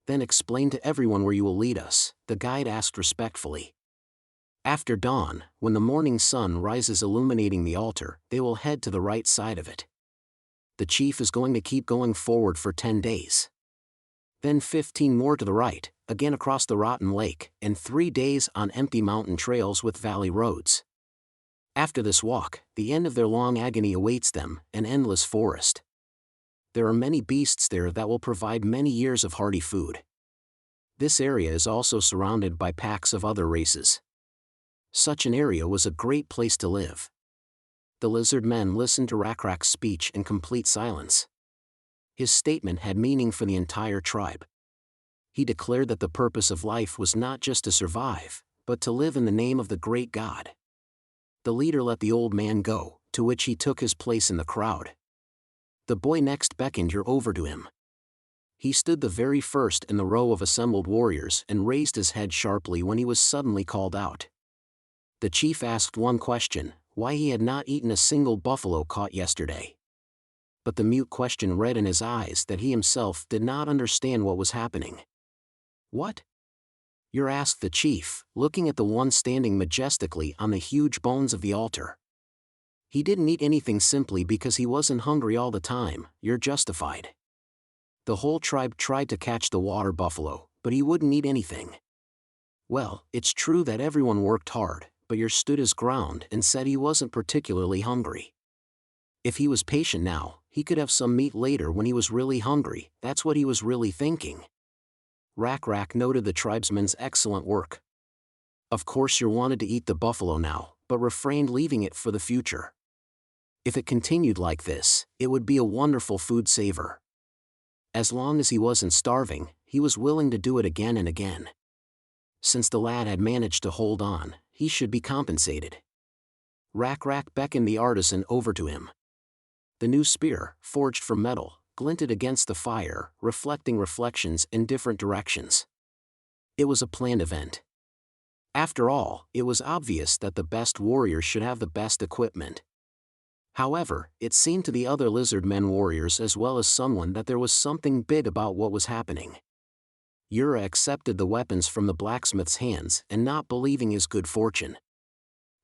Then explain to everyone where you will lead us, the guide asked respectfully. After dawn, when the morning sun rises illuminating the altar, they will head to the right side of it. The chief is going to keep going forward for 10 days. Then 15 more to the right, again across the rotten lake, and 3 days on empty mountain trails with valley roads. After this walk, the end of their long agony awaits them, an endless forest. There are many beasts there that will provide many years of hearty food. This area is also surrounded by packs of other races. Such an area was a great place to live. The Lizardmen listened to Rakrak's speech in complete silence. His statement had meaning for the entire tribe. He declared that the purpose of life was not just to survive, but to live in the name of the great God. The leader let the old man go, to which he took his place in the crowd. The boy next beckoned over to him. He stood the very first in the row of assembled warriors and raised his head sharply when he was suddenly called out. The chief asked one question, why he had not eaten a single buffalo caught yesterday. But the mute question read in his eyes that he himself did not understand what was happening. What? You're asked the chief, looking at the one standing majestically on the huge bones of the altar. He didn't eat anything simply because he wasn't hungry all the time, you're justified. The whole tribe tried to catch the water buffalo, but he wouldn't eat anything. Well, it's true that everyone worked hard, but Yer stood his ground and said he wasn't particularly hungry. If he was patient now, he could have some meat later when he was really hungry, that's what he was really thinking. Rakrak noted the tribesman's excellent work. Of course you wanted to eat the buffalo now, but refrained leaving it for the future. If it continued like this, it would be a wonderful food saver. As long as he wasn't starving, he was willing to do it again and again. Since the lad had managed to hold on, he should be compensated. Rakrak beckoned the artisan over to him. The new spear, forged from metal, glinted against the fire, reflecting reflections in different directions. It was a planned event. After all, it was obvious that the best warriors should have the best equipment. However, it seemed to the other Lizardmen warriors as well as someone that there was something big about what was happening. Yura accepted the weapons from the blacksmith's hands and not believing his good fortune.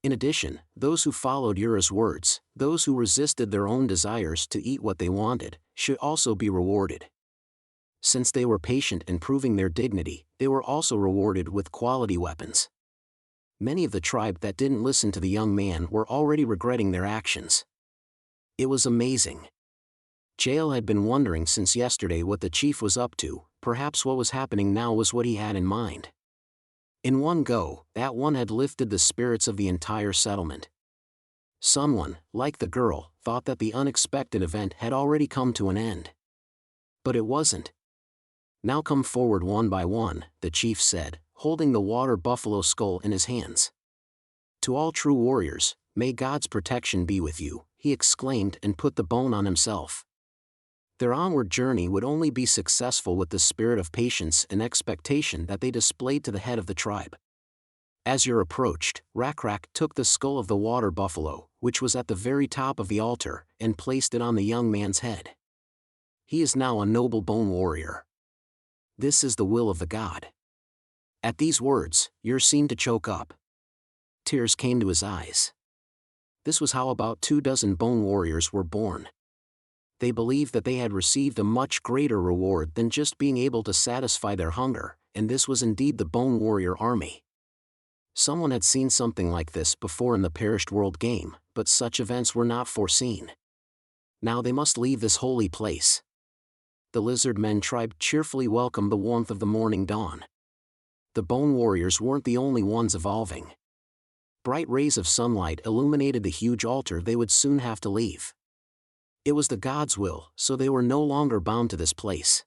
In addition, those who followed Yura's words, those who resisted their own desires to eat what they wanted, should also be rewarded. Since they were patient in proving their dignity, they were also rewarded with quality weapons. Many of the tribe that didn't listen to the young man were already regretting their actions. It was amazing. Jael had been wondering since yesterday what the chief was up to, perhaps what was happening now was what he had in mind. In one go, that one had lifted the spirits of the entire settlement. Someone, like the girl, thought that the unexpected event had already come to an end. But it wasn't. Now come forward one by one, the chief said, holding the water buffalo skull in his hands. To all true warriors, may God's protection be with you, he exclaimed and put the bone on himself. Their onward journey would only be successful with the spirit of patience and expectation that they displayed to the head of the tribe. As Yer approached, Rakrak took the skull of the water buffalo, which was at the very top of the altar, and placed it on the young man's head. He is now a noble bone warrior. This is the will of the god. At these words, Yer seemed to choke up. Tears came to his eyes. This was how about 24 bone warriors were born. They believed that they had received a much greater reward than just being able to satisfy their hunger, and this was indeed the Bone Warrior Army. Someone had seen something like this before in the Perished World game, but such events were not foreseen. Now they must leave this holy place. The Lizardmen tribe cheerfully welcomed the warmth of the morning dawn. The Bone Warriors weren't the only ones evolving. Bright rays of sunlight illuminated the huge altar they would soon have to leave. It was the god's will, so they were no longer bound to this place.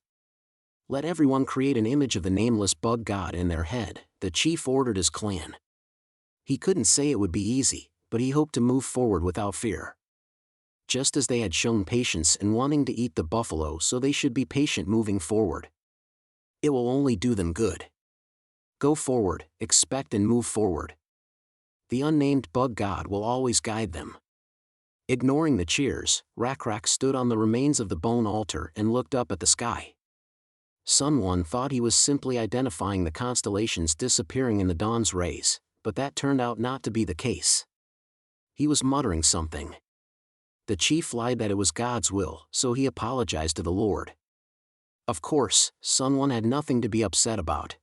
Let everyone create an image of the nameless bug god in their head, the chief ordered his clan. He couldn't say it would be easy, but he hoped to move forward without fear. Just as they had shown patience in wanting to eat the buffalo, so they should be patient moving forward. It will only do them good. Go forward, expect and move forward. The unnamed bug god will always guide them. Ignoring the cheers, Rakrak stood on the remains of the bone altar and looked up at the sky. Sun One thought he was simply identifying the constellations disappearing in the dawn's rays, but that turned out not to be the case. He was muttering something. The chief lied that it was God's will, so he apologized to the Lord. Of course, Sun One had nothing to be upset about.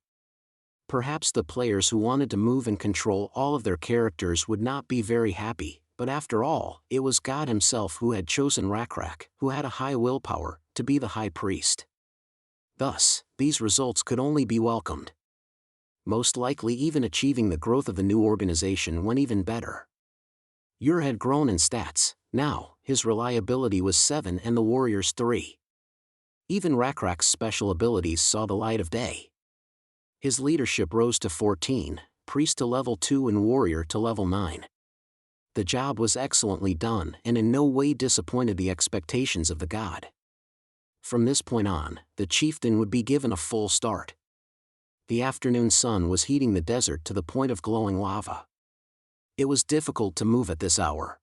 Perhaps the players who wanted to move and control all of their characters would not be very happy, but after all, it was God himself who had chosen Rakrak, who had a high willpower, to be the high priest. Thus, these results could only be welcomed. Most likely even achieving the growth of the new organization went even better. Ur had grown in stats. Now, his reliability was 7 and the warriors 3. Even Rakrak's special abilities saw the light of day. His leadership rose to 14, priest to level 2 and warrior to level 9. The job was excellently done and in no way disappointed the expectations of the god. From this point on, the chieftain would be given a full start. The afternoon sun was heating the desert to the point of glowing lava. It was difficult to move at this hour.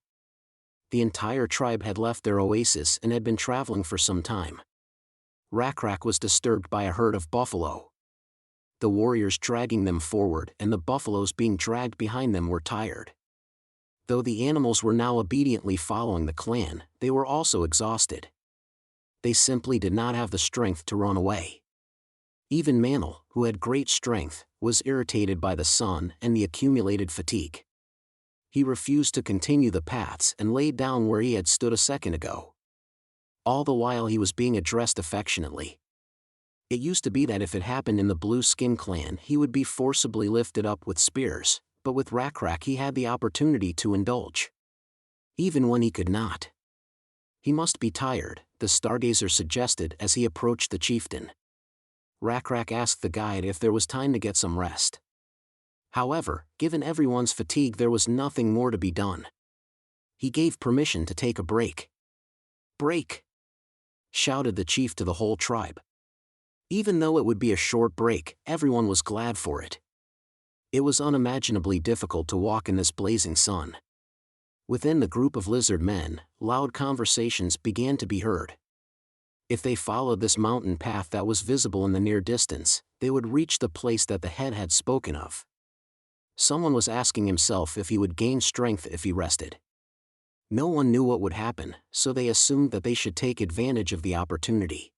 The entire tribe had left their oasis and had been traveling for some time. Rakrak was disturbed by a herd of buffalo. The warriors dragging them forward and the buffaloes being dragged behind them were tired. Though the animals were now obediently following the clan, they were also exhausted. They simply did not have the strength to run away. Even Manhwa, who had great strength, was irritated by the sun and the accumulated fatigue. He refused to continue the paths and laid down where he had stood a second ago. All the while he was being addressed affectionately. It used to be that if it happened in the Blue Skin clan he would be forcibly lifted up with spears, but with Rakrak he had the opportunity to indulge. Even when he could not. He must be tired, the stargazer suggested as he approached the chieftain. Rakrak asked the guide if there was time to get some rest. However, given everyone's fatigue there was nothing more to be done. He gave permission to take a break. "Break!" shouted the chief to the whole tribe. Even though it would be a short break, everyone was glad for it. It was unimaginably difficult to walk in this blazing sun. Within the group of lizard men, loud conversations began to be heard. If they followed this mountain path that was visible in the near distance, they would reach the place that the head had spoken of. Someone was asking himself if he would gain strength if he rested. No one knew what would happen, so they assumed that they should take advantage of the opportunity.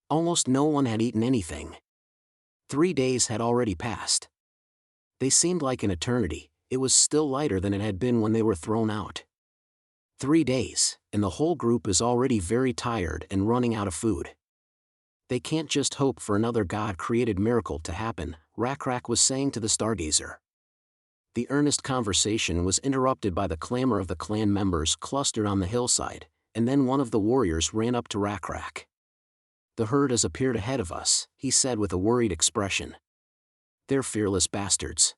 Almost no one had eaten anything. 3 days had already passed. They seemed like an eternity. It was still lighter than it had been when they were thrown out. 3 days, and the whole group is already very tired and running out of food. They can't just hope for another God-created miracle to happen, Rakrak was saying to the stargazer. The earnest conversation was interrupted by the clamor of the clan members clustered on the hillside, and then one of the warriors ran up to Rakrak. "The herd has appeared ahead of us," he said with a worried expression. "They're fearless bastards."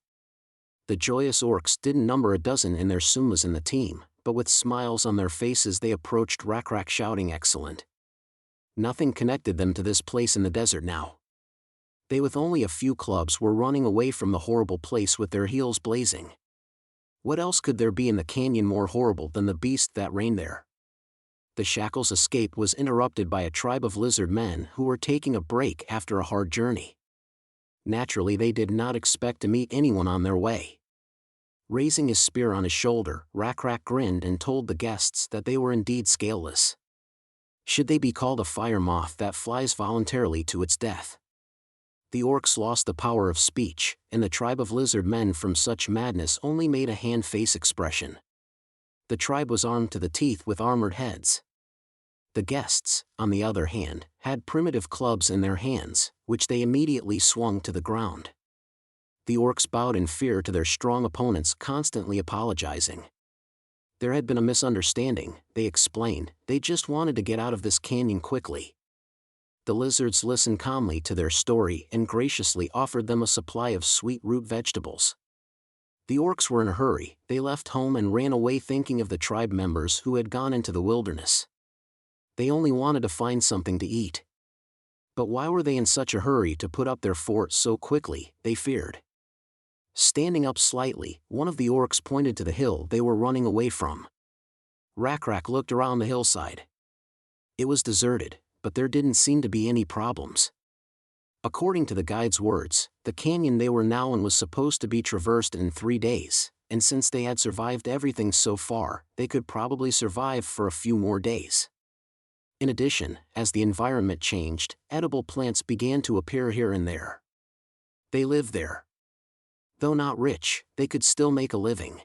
The joyous orcs didn't number a dozen in their sumas in the team, but with smiles on their faces they approached Rakrak shouting excellent. Nothing connected them to this place in the desert now. They with only a few clubs were running away from the horrible place with their heels blazing. What else could there be in the canyon more horrible than the beast that reigned there? The Shackle's escape was interrupted by a tribe of lizard men who were taking a break after a hard journey. Naturally they did not expect to meet anyone on their way. Raising his spear on his shoulder, Rakrak grinned and told the guests that they were indeed scaleless. Should they be called a fire moth that flies voluntarily to its death? The orcs lost the power of speech, and the tribe of lizard men from such madness only made a hand-face expression. The tribe was armed to the teeth with armored heads. The guests, on the other hand, had primitive clubs in their hands, which they immediately swung to the ground. The orcs bowed in fear to their strong opponents, constantly apologizing. There had been a misunderstanding, they explained, they just wanted to get out of this canyon quickly. The lizards listened calmly to their story and graciously offered them a supply of sweet root vegetables. The orcs were in a hurry, they left home and ran away thinking of the tribe members who had gone into the wilderness. They only wanted to find something to eat. But why were they in such a hurry to put up their fort so quickly, they feared. Standing up slightly, one of the orcs pointed to the hill they were running away from. Rakrak looked around the hillside. It was deserted, but there didn't seem to be any problems. According to the guide's words, the canyon they were now in was supposed to be traversed in 3 days, and since they had survived everything so far, they could probably survive for a few more days. In addition, as the environment changed, edible plants began to appear here and there. They lived there. Though not rich, they could still make a living.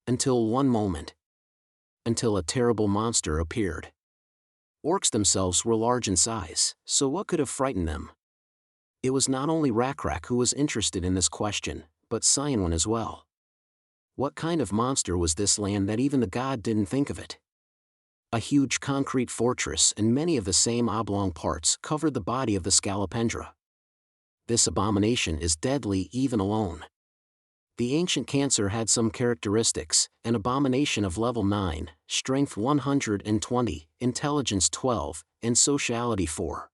Until one moment. Until a terrible monster appeared. Orcs themselves were large in size, so what could have frightened them? It was not only Rakrak who was interested in this question, but Cyanwan as well. What kind of monster was this land that even the god didn't think of it? A huge concrete fortress and many of the same oblong parts covered the body of the Scolopendra. This abomination is deadly even alone. The ancient cancer had some characteristics: an abomination of level 9, strength 120, intelligence 12, and sociality 4.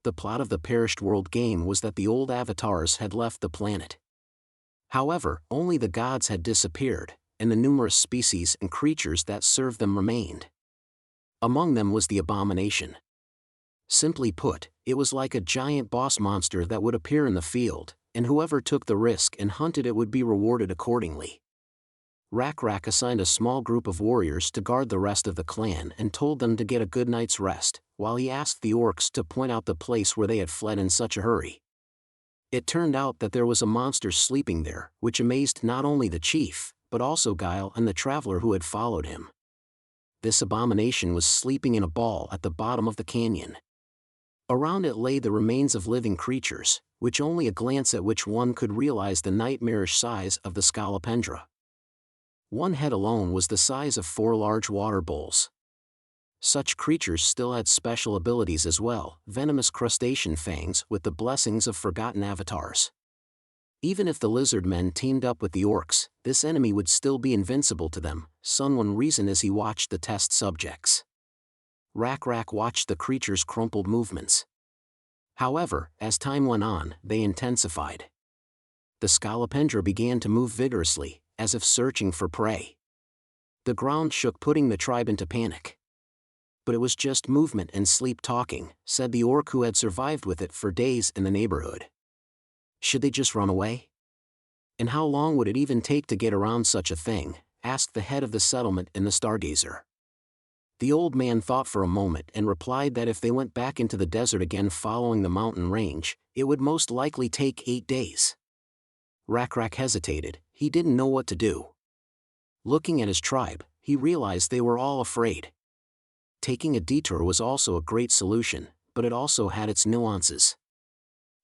The plot of the Perished World game was that the old avatars had left the planet. However, only the gods had disappeared, and the numerous species and creatures that served them remained. Among them was the abomination. Simply put, it was like a giant boss monster that would appear in the field, and whoever took the risk and hunted it would be rewarded accordingly. Rakrak assigned a small group of warriors to guard the rest of the clan and told them to get a good night's rest, while he asked the orcs to point out the place where they had fled in such a hurry. It turned out that there was a monster sleeping there, which amazed not only the chief, but also Guile and the traveler who had followed him. This abomination was sleeping in a ball at the bottom of the canyon. Around it lay the remains of living creatures, which only a glance at which one could realize the nightmarish size of the Scolopendra. One head alone was the size of 4 large water bowls. Such creatures still had special abilities as well, venomous crustacean fangs with the blessings of forgotten avatars. Even if the Lizardmen teamed up with the orcs, this enemy would still be invincible to them, Sunwon reasoned as he watched the test subjects. Rakrak watched the creatures' crumpled movements. However, as time went on, they intensified. The Scolopendra began to move vigorously, as if searching for prey. The ground shook, putting the tribe into panic. But it was just movement and sleep talking, said the orc who had survived with it for days in the neighborhood. Should they just run away? And how long would it even take to get around such a thing? Asked the head of the settlement in the Stargazer. The old man thought for a moment and replied that if they went back into the desert again following the mountain range, it would most likely take 8 days. Rakrak hesitated, he didn't know what to do. Looking at his tribe, he realized they were all afraid. Taking a detour was also a great solution, but it also had its nuances.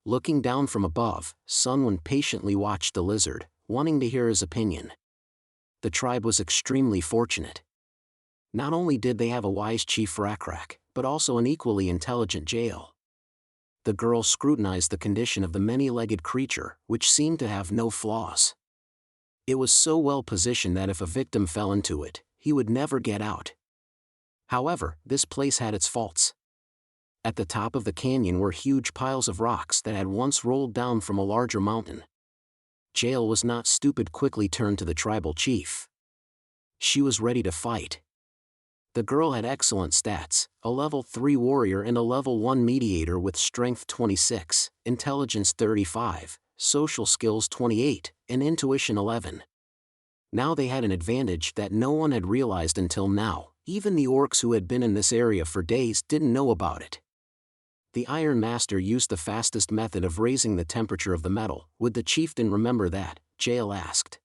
Looking down from above, Sunwon patiently watched the lizard, wanting to hear his opinion. The tribe was extremely fortunate. Not only did they have a wise chief Rakrak, but also an equally intelligent Jael. The girl scrutinized the condition of the many-legged creature, which seemed to have no flaws. It was so well positioned that if a victim fell into it, he would never get out. However, this place had its faults. At the top of the canyon were huge piles of rocks that had once rolled down from a larger mountain. Jael was not stupid, quickly turned to the tribal chief. She was ready to fight. The girl had excellent stats, a level 3 warrior and a level 1 mediator with strength 26, intelligence 35, social skills 28, and intuition 11. Now they had an advantage that no one had realized until now. Even the orcs who had been in this area for days didn't know about it. The Iron Master used the fastest method of raising the temperature of the metal. Would the chieftain remember that? Jael asked.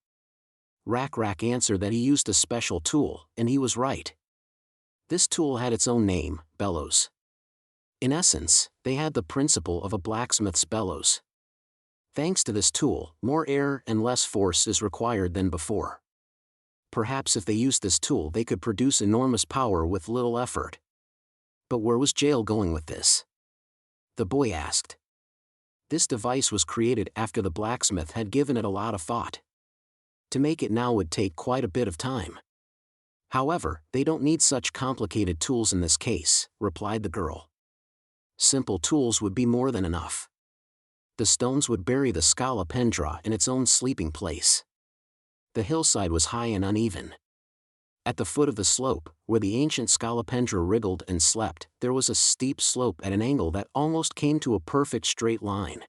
Rakrak answered that he used a special tool, and he was right. This tool had its own name, bellows. In essence, they had the principle of a blacksmith's bellows. Thanks to this tool, more air and less force is required than before. Perhaps if they used this tool they could produce enormous power with little effort. But where was Jael going with this? The boy asked. This device was created after the blacksmith had given it a lot of thought. To make it now would take quite a bit of time. However, they don't need such complicated tools in this case, replied the girl. Simple tools would be more than enough. The stones would bury the Scolopendra in its own sleeping place. The hillside was high and uneven. At the foot of the slope, where the ancient Scolopendra wriggled and slept, there was a steep slope at an angle that almost came to a perfect straight line.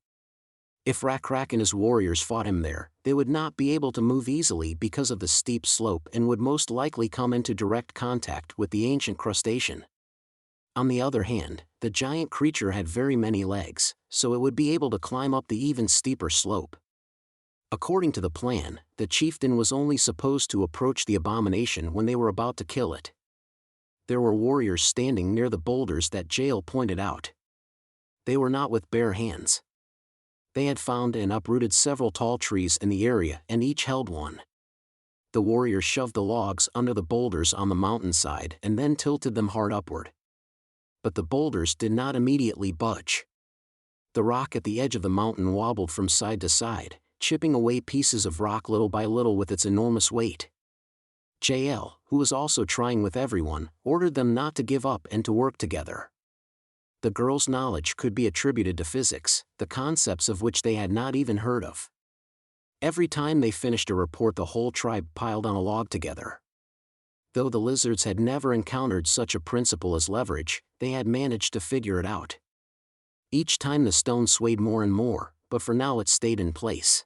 If Rakrak and his warriors fought him there, they would not be able to move easily because of the steep slope and would most likely come into direct contact with the ancient crustacean. On the other hand, the giant creature had very many legs, so it would be able to climb up the even steeper slope. According to the plan, the chieftain was only supposed to approach the abomination when they were about to kill it. There were warriors standing near the boulders that Jael pointed out. They were not with bare hands. They had found and uprooted several tall trees in the area and each held one. The warriors shoved the logs under the boulders on the mountainside and then tilted them hard upward. But the boulders did not immediately budge. The rock at the edge of the mountain wobbled from side to side, chipping away pieces of rock little by little with its enormous weight. Jael, who was also trying with everyone, ordered them not to give up and to work together. The girls' knowledge could be attributed to physics, the concepts of which they had not even heard of. Every time they finished a report, the whole tribe piled on a log together. Though the lizards had never encountered such a principle as leverage, they had managed to figure it out. Each time the stone swayed more and more, but for now it stayed in place.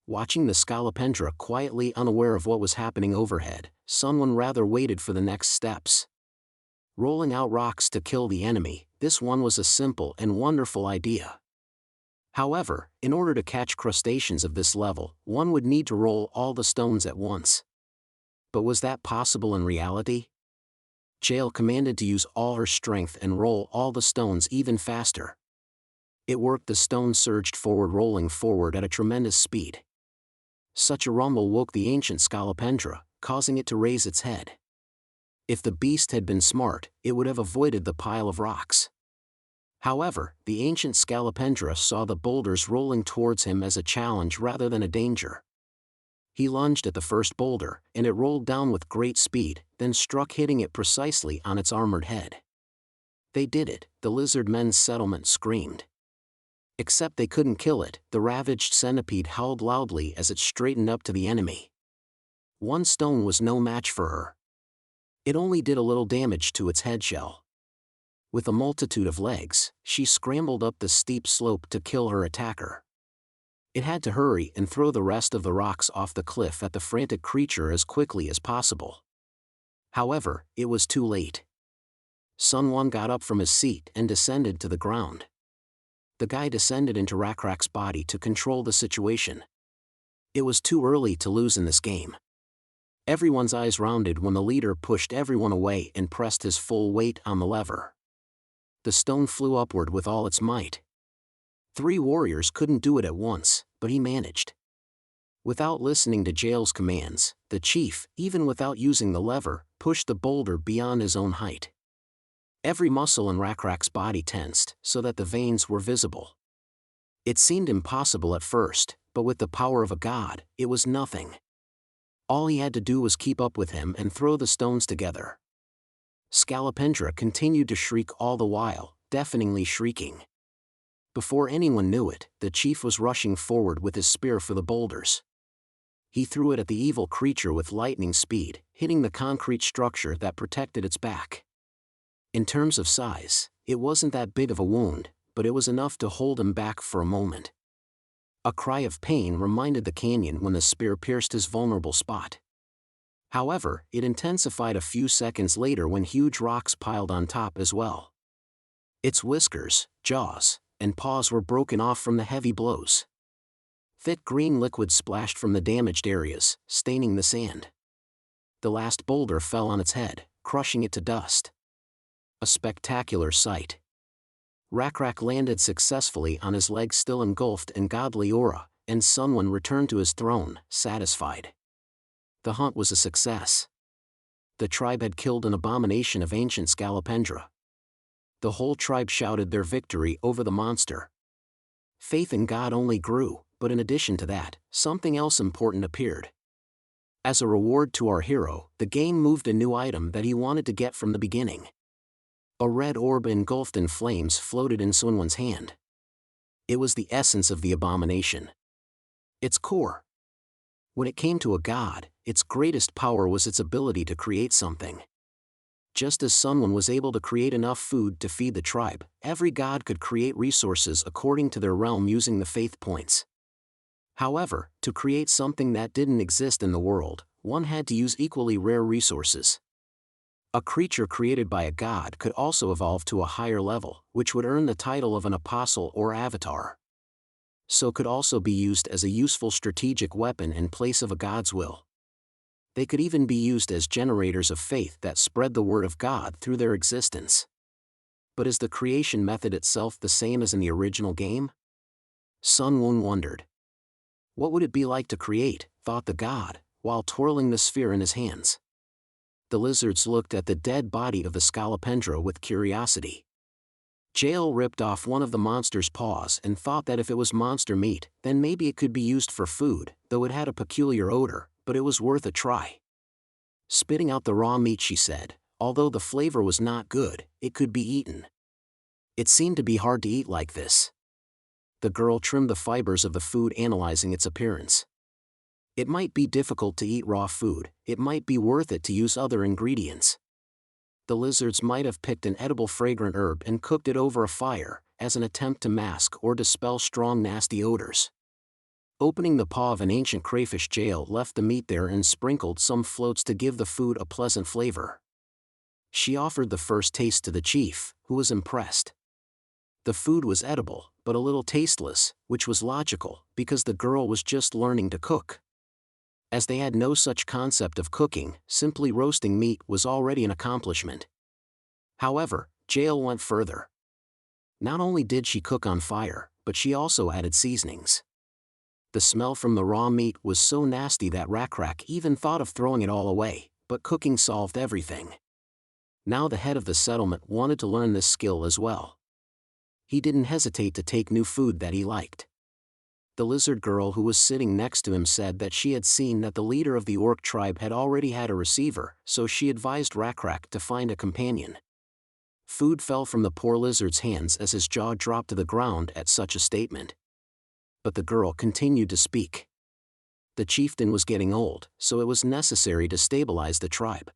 Watching the Scolopendra quietly unaware of what was happening overhead, someone rather waited for the next steps. Rolling out rocks to kill the enemy, this one was a simple and wonderful idea. However, in order to catch crustaceans of this level, one would need to roll all the stones at once. But was that possible in reality? Jael commanded to use all her strength and roll all the stones even faster. It worked. The stones surged forward, rolling forward at a tremendous speed. Such a rumble woke the ancient Scolopendra, causing it to raise its head. If the beast had been smart, it would have avoided the pile of rocks. However, the ancient Scolopendra saw the boulders rolling towards him as a challenge rather than a danger. He lunged at the first boulder, and it rolled down with great speed, then struck, hitting it precisely on its armored head. They did it, the Lizardmen's settlement screamed. Except they couldn't kill it. The ravaged centipede howled loudly as it straightened up to the enemy. One stone was no match for her. It only did a little damage to its head shell. With a multitude of legs, she scrambled up the steep slope to kill her attacker. It had to hurry and throw the rest of the rocks off the cliff at the frantic creature as quickly as possible. However, it was too late. Sunwon got up from his seat and descended to the ground. The guy descended into Rakrak's body to control the situation. It was too early to lose in this game. Everyone's eyes rounded when the leader pushed everyone away and pressed his full weight on the lever. The stone flew upward with all its might. 3 warriors couldn't do it at once, but he managed. Without listening to Jael's commands, the chief, even without using the lever, pushed the boulder beyond his own height. Every muscle in Rakrak's body tensed, so that the veins were visible. It seemed impossible at first, but with the power of a god, it was nothing. All he had to do was keep up with him and throw the stones together. Scolopendra continued to shriek all the while, deafeningly shrieking. Before anyone knew it, the chief was rushing forward with his spear for the boulders. He threw it at the evil creature with lightning speed, hitting the concrete structure that protected its back. In terms of size, it wasn't that big of a wound, but it was enough to hold him back for a moment. A cry of pain reminded the canyon when the spear pierced his vulnerable spot. However, it intensified a few seconds later when huge rocks piled on top as well. Its whiskers, jaws, and paws were broken off from the heavy blows. Thick green liquid splashed from the damaged areas, staining the sand. The last boulder fell on its head, crushing it to dust. A spectacular sight. Rakrak landed successfully on his legs, still engulfed in godly aura, and Sunwon returned to his throne, satisfied. The hunt was a success. The tribe had killed an abomination of ancient Scolopendra. The whole tribe shouted their victory over the monster. Faith in God only grew, but in addition to that, something else important appeared. As a reward to our hero, the game moved a new item that he wanted to get from the beginning. A red orb engulfed in flames floated in Sunwon's hand. It was the essence of the abomination. Its core. When it came to a god, its greatest power was its ability to create something. Just as Sunwon was able to create enough food to feed the tribe, every god could create resources according to their realm using the faith points. However, to create something that didn't exist in the world, one had to use equally rare resources. A creature created by a god could also evolve to a higher level, which would earn the title of an apostle or avatar. So could also be used as a useful strategic weapon in place of a god's will. They could even be used as generators of faith that spread the word of God through their existence. But is the creation method itself the same as in the original game? Sunwon wondered. What would it be like to create, thought the god, while twirling the sphere in his hands. The lizards looked at the dead body of the Scolopendra with curiosity. Jael ripped off one of the monster's paws and thought that if it was monster meat, then maybe it could be used for food, though it had a peculiar odor, but it was worth a try. Spitting out the raw meat, she said, although the flavor was not good, it could be eaten. It seemed to be hard to eat like this. The girl trimmed the fibers of the food, analyzing its appearance. It might be difficult to eat raw food, it might be worth it to use other ingredients. The lizards might have picked an edible fragrant herb and cooked it over a fire, as an attempt to mask or dispel strong nasty odors. Opening the paw of an ancient crayfish, Jael left the meat there and sprinkled some floats to give the food a pleasant flavor. She offered the first taste to the chief, who was impressed. The food was edible, but a little tasteless, which was logical, because the girl was just learning to cook. As they had no such concept of cooking, simply roasting meat was already an accomplishment. However, Jael went further. Not only did she cook on fire, but she also added seasonings. The smell from the raw meat was so nasty that Rakrak even thought of throwing it all away, but cooking solved everything. Now the head of the settlement wanted to learn this skill as well. He didn't hesitate to take new food that he liked. The lizard girl who was sitting next to him said that she had seen that the leader of the orc tribe had already had a receiver, so she advised Rakrak to find a companion. Food fell from the poor lizard's hands as his jaw dropped to the ground at such a statement. But the girl continued to speak. The chieftain was getting old, so it was necessary to stabilize the tribe.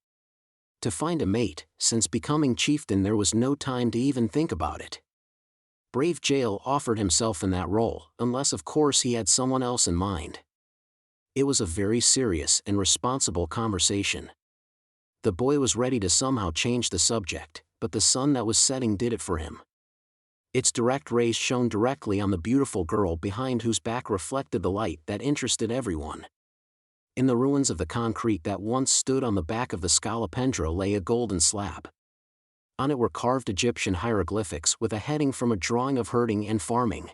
To find a mate, since becoming chieftain there was no time to even think about it. Brave Jael offered himself in that role, unless of course he had someone else in mind. It was a very serious and responsible conversation. The boy was ready to somehow change the subject, but the sun that was setting did it for him. Its direct rays shone directly on the beautiful girl behind whose back reflected the light that interested everyone. In the ruins of the concrete that once stood on the back of the Scolopendra lay a golden slab. On it were carved Egyptian hieroglyphics with a heading from a drawing of herding and farming.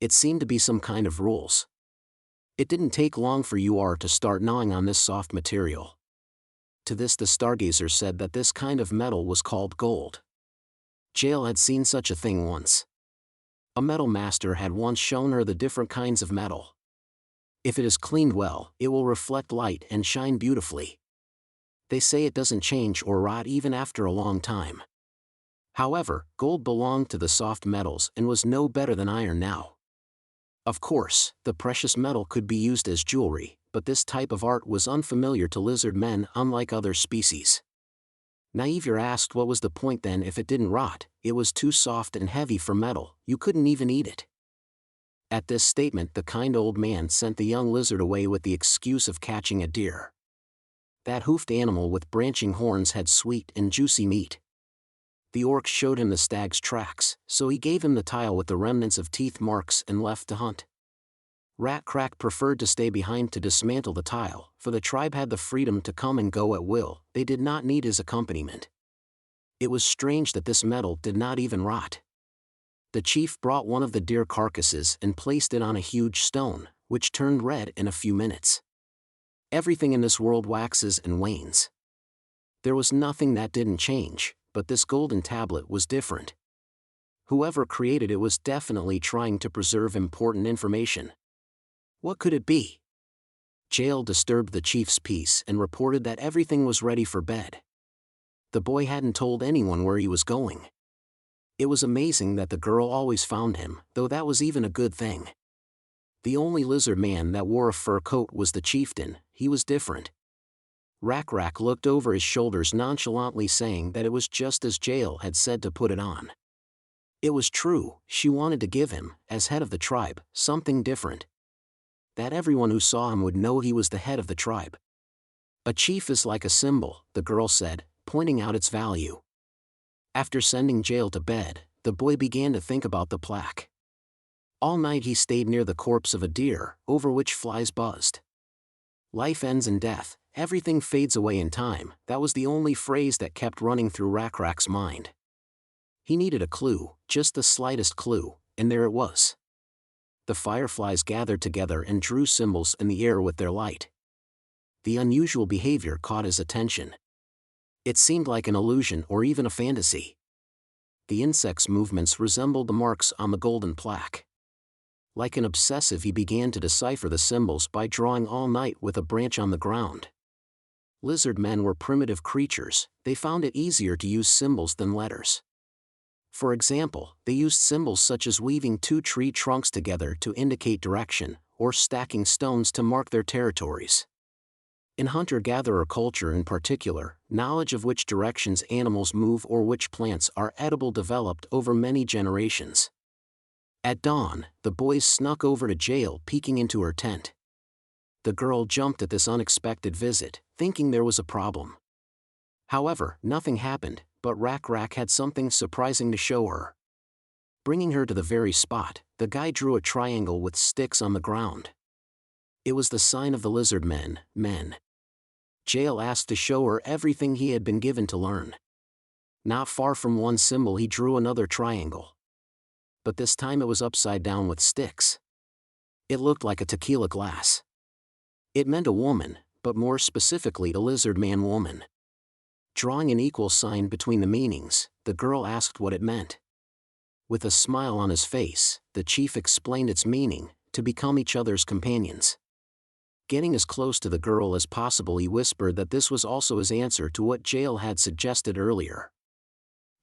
It seemed to be some kind of rules. It didn't take long for UR to start gnawing on this soft material. To this the stargazer said that this kind of metal was called gold. Jael had seen such a thing once. A metal master had once shown her the different kinds of metal. If it is cleaned well, it will reflect light and shine beautifully. They say it doesn't change or rot even after a long time. However, gold belonged to the soft metals and was no better than iron now. Of course, the precious metal could be used as jewelry, but this type of art was unfamiliar to lizard men, unlike other species. Naivir asked what was the point then if it didn't rot. It was too soft and heavy for metal, you couldn't even eat it. At this statement the kind old man sent the young lizard away with the excuse of catching a deer. That hoofed animal with branching horns had sweet and juicy meat. The orc showed him the stag's tracks, so he gave him the tile with the remnants of teeth marks and left to hunt. Rakrak preferred to stay behind to dismantle the tile, for the tribe had the freedom to come and go at will, they did not need his accompaniment. It was strange that this metal did not even rot. The chief brought one of the deer carcasses and placed it on a huge stone, which turned red in a few minutes. Everything in this world waxes and wanes. There was nothing that didn't change, but this golden tablet was different. Whoever created it was definitely trying to preserve important information. What could it be? Jael disturbed the chief's peace and reported that everything was ready for bed. The boy hadn't told anyone where he was going. It was amazing that the girl always found him, though that was even a good thing. The only lizard man that wore a fur coat was the chieftain. he was different. Rak looked over his shoulders nonchalantly, saying that it was just as Jael had said to put it on. It was true, she wanted to give him, as head of the tribe, something different. That everyone who saw him would know he was the head of the tribe. A chief is like a symbol, the girl said, pointing out its value. After sending Jael to bed, the boy began to think about the plaque. All night he stayed near the corpse of a deer, over which flies buzzed. Life ends in death, everything fades away in time, that was the only phrase that kept running through Rak's mind. He needed a clue, just the slightest clue, and there it was. The fireflies gathered together and drew symbols in the air with their light. The unusual behavior caught his attention. It seemed like an illusion or even a fantasy. The insect's movements resembled the marks on the golden plaque. Like an obsessive, he began to decipher the symbols by drawing all night with a branch on the ground. Lizardmen were primitive creatures, they found it easier to use symbols than letters. For example, they used symbols such as weaving two tree trunks together to indicate direction, or stacking stones to mark their territories. In hunter-gatherer culture in particular, knowledge of which directions animals move or which plants are edible developed over many generations. At dawn, the boys snuck over to Jael, peeking into her tent. The girl jumped at this unexpected visit, thinking there was a problem. However, nothing happened, but Rak had something surprising to show her. Bringing her to the very spot, the guy drew a triangle with sticks on the ground. It was the sign of the Lizardmen, men. Jael asked to show her everything he had been given to learn. Not far from one symbol he drew another triangle. But this time it was upside down with sticks. It looked like a tequila glass. It meant a woman, but more specifically a Lizardman woman. Drawing an equal sign between the meanings, the girl asked what it meant. With a smile on his face, the chief explained its meaning: to become each other's companions. Getting as close to the girl as possible, he whispered that this was also his answer to what Jael had suggested earlier.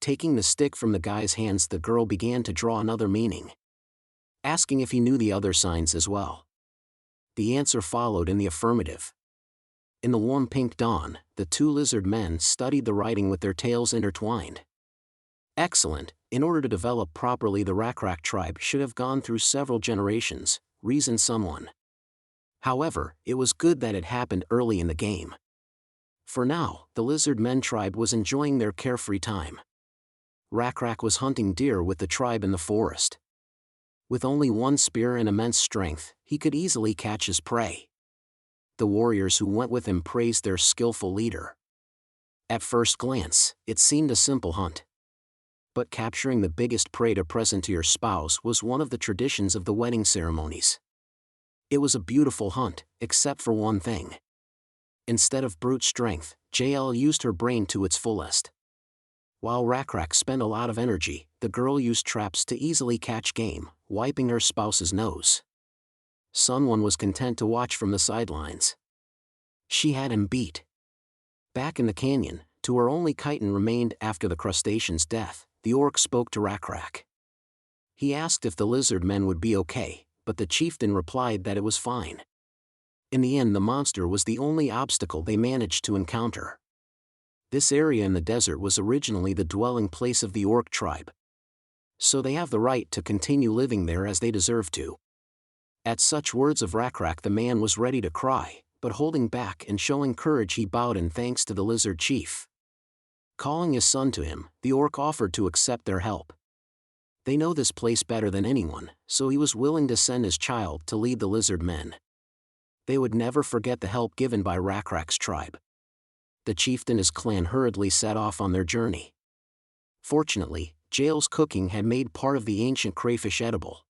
Taking the stick from the guy's hands, the girl began to draw another meaning, asking if he knew the other signs as well. The answer followed in the affirmative. In the warm pink dawn, the two lizard men studied the writing with their tails intertwined. Excellent, in order to develop properly, the Rak tribe should have gone through several generations, reasoned someone. However, it was good that it happened early in the game. For now, the Lizardmen tribe was enjoying their carefree time. Rak was hunting deer with the tribe in the forest. With only one spear and immense strength, he could easily catch his prey. The warriors who went with him praised their skillful leader. At first glance, it seemed a simple hunt. But capturing the biggest prey to present to your spouse was one of the traditions of the wedding ceremonies. It was a beautiful hunt, except for one thing. Instead of brute strength, Jael used her brain to its fullest. While Rak spent a lot of energy, the girl used traps to easily catch game, wiping her spouse's nose. Someone was content to watch from the sidelines. She had him beat. Back in the canyon, to where only chitin remained after the crustacean's death, the orc spoke to Rak. He asked if the Lizardmen would be okay, but the chieftain replied that it was fine. In the end, the monster was the only obstacle they managed to encounter. This area in the desert was originally the dwelling place of the orc tribe. So they have the right to continue living there as they deserve to. At such words of Rak, the man was ready to cry, but holding back and showing courage, he bowed in thanks to the lizard chief. Calling his son to him, the orc offered to accept their help. They know this place better than anyone, so he was willing to send his child to lead the lizard men. They would never forget the help given by Rak's tribe. The chieftain and his clan hurriedly set off on their journey. Fortunately, Jael's cooking had made part of the ancient crayfish edible.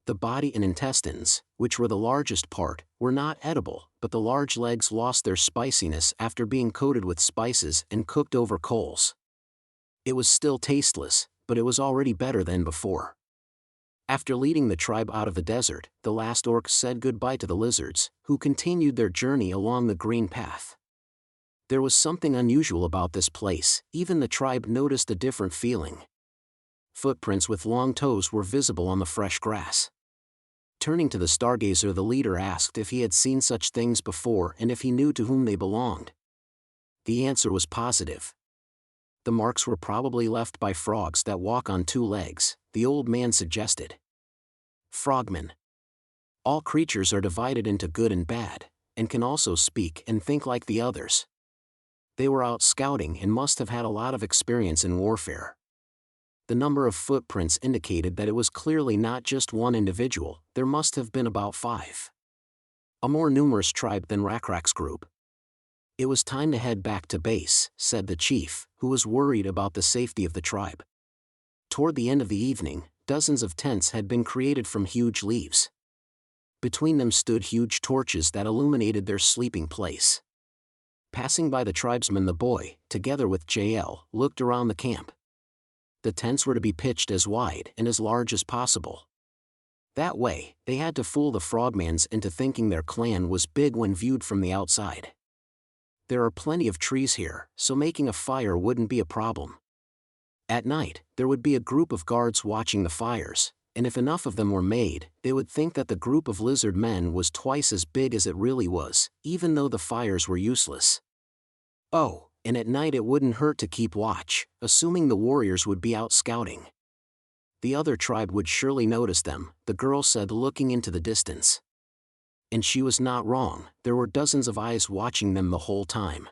The body and intestines, which were the largest part, were not edible, but the large legs lost their spiciness after being coated with spices and cooked over coals. It was still tasteless, but it was already better than before. After leading the tribe out of the desert, the last orc said goodbye to the lizards, who continued their journey along the green path. There was something unusual about this place, even the tribe noticed a different feeling. Footprints with long toes were visible on the fresh grass. Turning to the stargazer, the leader asked if he had seen such things before and if he knew to whom they belonged. The answer was positive. The marks were probably left by frogs that walk on two legs, the old man suggested. Frogmen. All creatures are divided into good and bad, and can also speak and think like the others. They were out scouting and must have had a lot of experience in warfare. The number of footprints indicated that it was clearly not just one individual, there must have been about 5. A more numerous tribe than Rakrak's group. It was time to head back to base, said the chief, who was worried about the safety of the tribe. Toward the end of the evening, dozens of tents had been created from huge leaves. Between them stood huge torches that illuminated their sleeping place. Passing by the tribesmen, the boy, together with JL, looked around the camp. The tents were to be pitched as wide and as large as possible. That way, they had to fool the frogmans into thinking their clan was big when viewed from the outside. There are plenty of trees here, so making a fire wouldn't be a problem. At night, there would be a group of guards watching the fires, and if enough of them were made, they would think that the group of lizard men was twice as big as it really was, even though the fires were useless. Oh, and at night it wouldn't hurt to keep watch, assuming the warriors would be out scouting. The other tribe would surely notice them, the girl said, looking into the distance. And she was not wrong, there were dozens of eyes watching them the whole time.